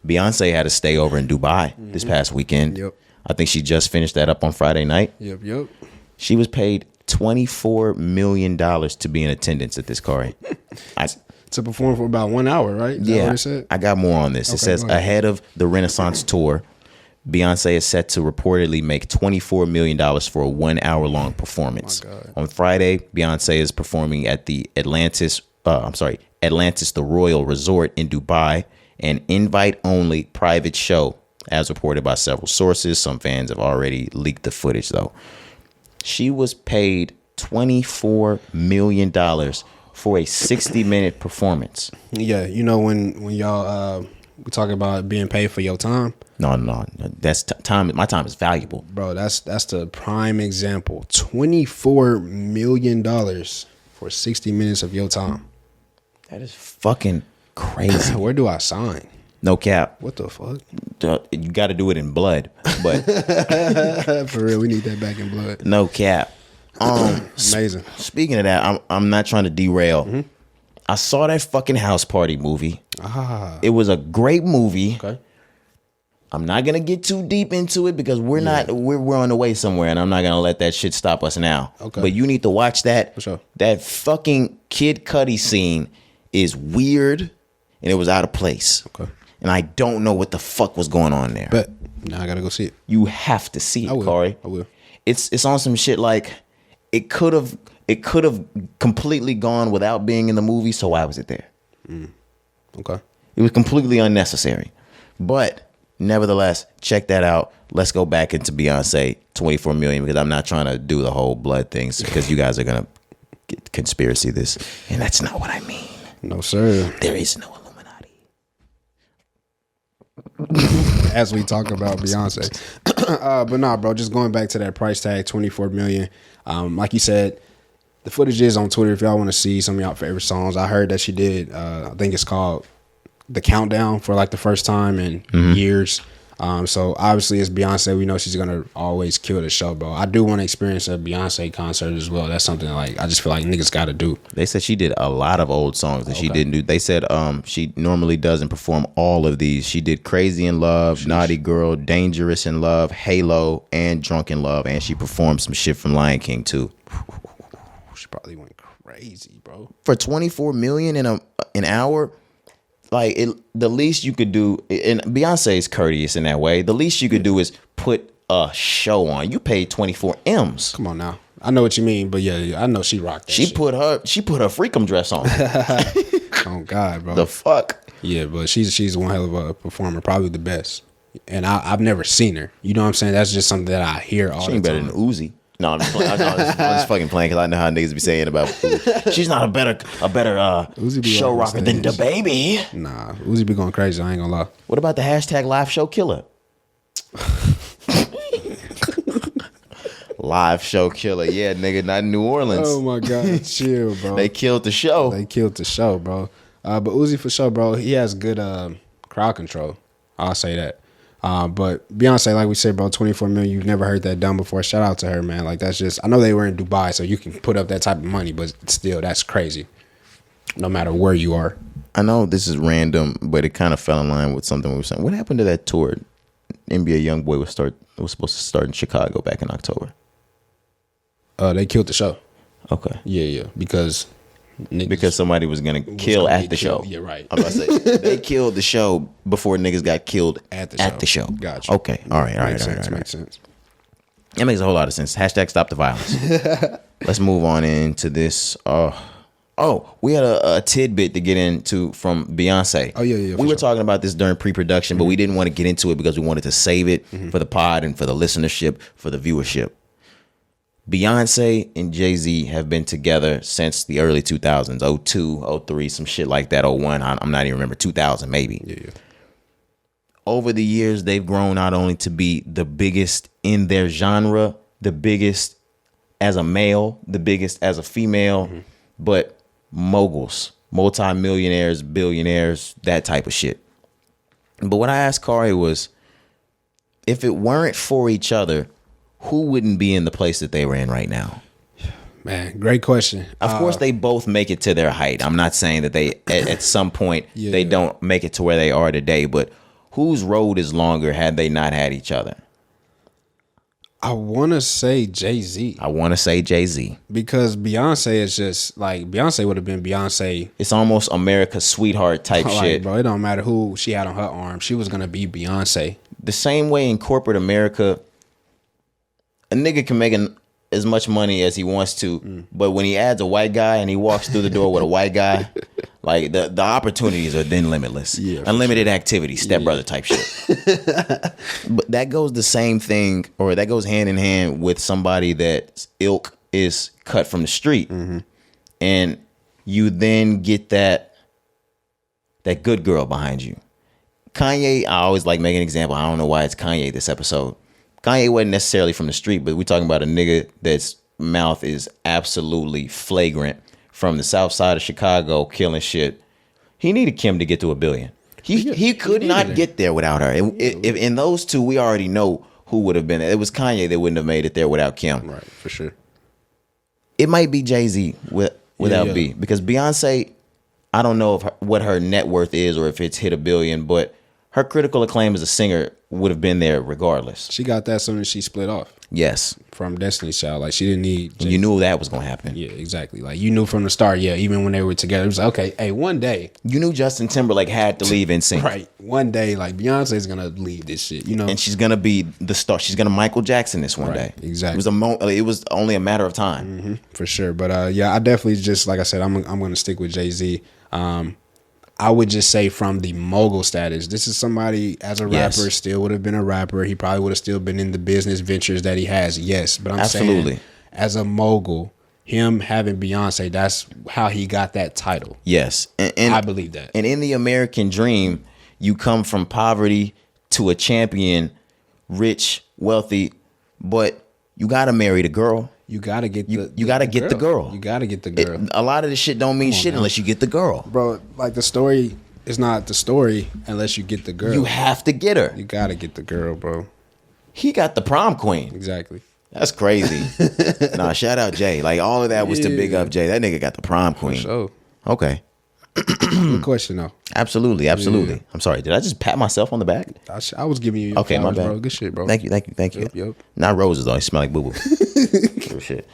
Beyonce had a stay over in Dubai this past weekend. Yep. I think she just finished that up on Friday night. Yep. She was paid $24 million to be in attendance at this, Corey. To perform for about 1 hour, right? Is that what it said? I got more on this. It says ahead of the Renaissance tour, Beyonce is set to reportedly make $24 million for a 1 hour long performance. Oh my God. On Friday, Beyonce is performing at the Atlantis the Royal Resort in Dubai, an invite-only private show, as reported by several sources. Some fans have already leaked the footage, though. She was paid $24 million for a 60-minute performance. Yeah, you know when y'all we talk about being paid for your time. No, that's time. My time is valuable, Bro, that's the prime example. $24 million for 60 minutes of your time. That is fucking crazy. Where do I sign? No cap. What the fuck? You got to do it in blood, but For real, we need that back in blood. no cap. Amazing. Speaking of that, I'm not trying to derail. Mm-hmm. I saw that fucking House Party movie. Ah. It was a great movie. Okay. I'm not gonna get too deep into it because we're on the way somewhere, and I'm not gonna let that shit stop us now. Okay. But you need to watch that. For sure. That fucking Kid Cudi scene is weird, and it was out of place. Okay. And I don't know what the fuck was going on there. But now I gotta go see it. You have to see it, Corey. I will. It's on some shit like it could have completely gone without being in the movie. So why was it there? Okay. It was completely unnecessary. But nevertheless, check that out. Let's go back into Beyonce 24 million because I'm not trying to do the whole blood things because you guys are gonna get conspiracy this, and that's not what I mean. No, sir. There is no Illuminati. As we talk about Beyonce. But nah, bro, just going back to that price tag, 24 million. Like you said, the footage is on Twitter if y'all want to see some of y'all favorite songs. I heard that she did, I think it's called The Countdown for like the first time in years. So obviously it's Beyonce. We know she's going to always kill the show, bro. I do want to experience a Beyonce concert as well. That's something like I just feel like niggas got to do. They said she did a lot of old songs that she didn't do. They said she normally doesn't perform all of these. She did Crazy in Love, Naughty Girl, Dangerous in Love, Halo, and Drunk in Love. And she performed some shit from Lion King too. She probably went crazy, bro. For 24 million in an hour, like the least you could do, and Beyonce is courteous in that way. The least you could do is put a show on. You paid 24 M's. Come on now. I know what you mean, but yeah, I know she rocked that shit. Put her freakum dress on. Oh God, bro. The fuck? Yeah, but she's one hell of a performer, probably the best. And I've never seen her. You know what I'm saying? That's just something that I hear all the time. She ain't better than Uzi. No, I'm just playing. I'm just fucking playing because I know how niggas be saying about Uzi. She's not a better show rocker than the baby. Nah, Uzi be going crazy. I ain't gonna lie. What about the hashtag live show killer? Live show killer, yeah, nigga, not in New Orleans. Oh my God, chill, bro. They killed the show. Bro. But Uzi for sure, bro. He has good crowd control. I'll say that. But Beyonce, like we said, bro, 24 million. You've never heard that done before. Shout out to her, man. Like that's just. I know they were in Dubai, so you can put up that type of money, but still, that's crazy. No matter where you are. I know this is random, but it kind of fell in line with something we were saying. What happened to that tour? NBA YoungBoy was supposed to start in Chicago back in October. They killed the show. Okay. Yeah, because somebody was gonna kill at the show. Yeah, right. I'm about to say they killed the show before niggas got killed at the show. Gotcha. Okay. All right. Makes sense. That makes a whole lot of sense. Hashtag stop the violence. Let's move on into this. We had a tidbit to get into from Beyonce. Oh, yeah. We were talking about this during pre-production, but we didn't want to get into it because we wanted to save it for the pod and for the listenership, for the viewership. Beyonce and Jay-Z have been together since the early 2000s, 02, 03, some shit like that, 01. I'm not even remember, 2000 maybe. Yeah. Over the years, they've grown not only to be the biggest in their genre, the biggest as a male, the biggest as a female, but moguls, multi-millionaires, billionaires, that type of shit. But what I asked Kari was, if it weren't for each other, who wouldn't be in the place that they were in right now? Man, great question. Of course, they both make it to their height. I'm not saying that they, at some point, they don't make it to where they are today. But whose road is longer had they not had each other? I want to say Jay-Z. I want to say Jay-Z. Because Beyonce is just like, Beyonce would have been Beyonce. It's almost America's sweetheart type Like, shit. bro, it don't matter who she had on her arm. She was going to be Beyonce. The same way in corporate America, a nigga can make as much money as he wants to, but when he adds a white guy and he walks through the door with a white guy, like the opportunities are then limitless. Yeah, Unlimited activity, stepbrother type shit. But that goes the same thing, or that goes hand in hand with somebody that's ilk is cut from the street. And you then get that good girl behind you. Kanye, I always like making an example. I don't know why it's Kanye this episode. Kanye wasn't necessarily from the street, but we're talking about a nigga that's mouth is absolutely flagrant from the south side of Chicago, killing shit. He needed Kim to get to $1 billion. He could not get there without her. If in those two, we already know who would have been. It was Kanye that wouldn't have made it there without Kim. Right, for sure. It might be Jay-Z without B, because Beyonce, I don't know what her net worth is or if it's hit $1 billion, but her critical acclaim as a singer would have been there regardless. She got that as soon as she split off. Yes. From Destiny's Child. Like, she didn't need... And you knew that was going to happen. Yeah, exactly. Like, you knew from the start, even when they were together, it was like, okay, hey, one day... You knew Justin Timberlake had to leave NSYNC. Right. One day, like, Beyonce's going to leave this shit, you know? And she's going to be the star. She's going to Michael Jackson this one day. Exactly. It was only a matter of time. For sure. But, I definitely just, like I said, I'm going to stick with Jay-Z. I would just say from the mogul status, this is somebody as a rapper still would have been a rapper. He probably would have still been in the business ventures that he has. Yes. But I'm saying as a mogul, him having Beyonce, that's how he got that title. Yes. And I believe that. And in the American dream, you come from poverty to a champion, rich, wealthy, but you got to marry the girl. You gotta get the you gotta get the girl. You gotta get the girl. A lot of this shit don't mean shit unless you get the girl, bro. Like, the story is not the story unless you get the girl. You have to get her. You gotta get the girl, bro. He got the prom queen. Exactly. That's crazy. Nah, shout out Jay. Like, all of that was to big up Jay. That nigga got the prom queen. For sure. Okay. Good question though. Absolutely. Yeah. I'm sorry. Did I just pat myself on the back? I was giving you your flowers, my bad. Bro. Good shit, bro. Thank you. Yep. Not roses though. They smell like boo boo. Shit.